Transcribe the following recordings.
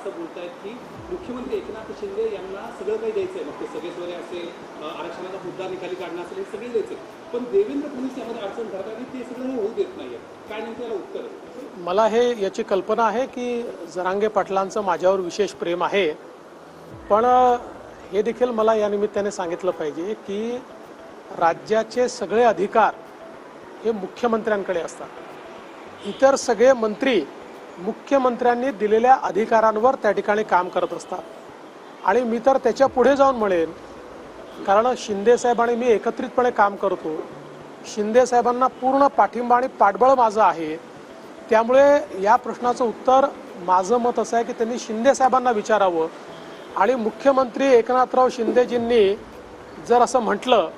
असं बोलतायत की मुख्यमंत्री एकनाथ शिंदे यांना सगळं काही द्यायचं आहे, मग ते सगळेश्वरी असेल, आरक्षणाचा मुद्दा निकाली काढणं असेल, हे सगळे द्यायचं, पण देवेंद्र फडणवीस यामध्ये अडचण धरतात आणि ते सगळं होऊ देत नाहीये. काय नेमकं याला उत्तर? मला हे याची कल्पना आहे की जरांगे पाटलांचं माझ्यावर विशेष प्रेम आहे, पण हे देखील मला या निमित्ताने सांगितलं पाहिजे की राज्याचे सगळे अधिकार हे मुख्यमंत्र्यांकडे असतात. इतर सगळे मंत्री मुख्यमंत्र्यांनी दिलेल्या अधिकारांवर त्या ठिकाणी काम करत असतात. आणि मी तर त्याच्या पुढे जाऊन म्हणेन, कारण शिंदे साहेब आणि मी एकत्रितपणे काम करतो. शिंदे साहेबांना पूर्ण पाठिंबा आणि पाठबळ माझं आहे. त्यामुळे या प्रश्नाचं उत्तर माझं मत असं आहे की त्यांनी शिंदे साहेबांना विचारावं. आणि मुख्यमंत्री एकनाथराव शिंदेजींनी जर असं म्हटलं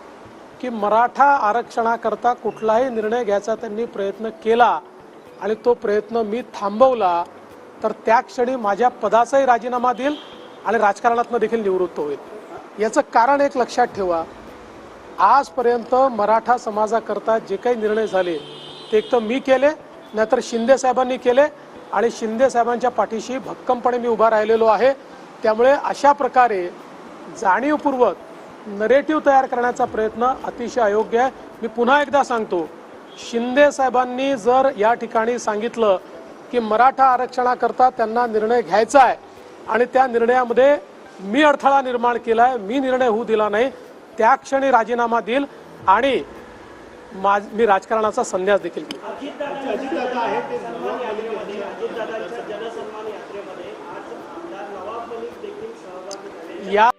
की मराठा आरक्षणाकरता कुठलाही निर्णय घ्यायचा त्यांनी प्रयत्न केला आणि तो प्रयत्न मी थांबवला, तर त्या क्षणी माझ्या पदाचाही राजीनामा देईल आणि राजकारणातून देखील निवृत्त होईल. याचं कारण एक लक्षात ठेवा, आजपर्यंत मराठा समाजाकरता जे काही निर्णय झाले ते एक तर मी केले, नाहीतर शिंदे साहेबांनी केले, आणि शिंदे साहेबांच्या पाठीशी भक्कमपणे मी उभा राहिलेलो आहे. त्यामुळे अशा प्रकारे जाणीवपूर्वक नरेटिव्ह तयार करण्याचा प्रयत्न अतिशय अयोग्य आहे. मी पुन्हा एकदा सांगतो, शिंदे साहेबांनी जर या ठिकाणी सांगितलं की मराठा आरक्षणाकरता त्यांना निर्णय घ्यायचा आहे आणि त्या निर्णयामध्ये मी अडथळा निर्माण केला आहे, मी निर्णय होऊ दिला नाही, त्या क्षणी राजीनामा देईल आणि मी राजकारणाचा संन्यास देखील घेईल. या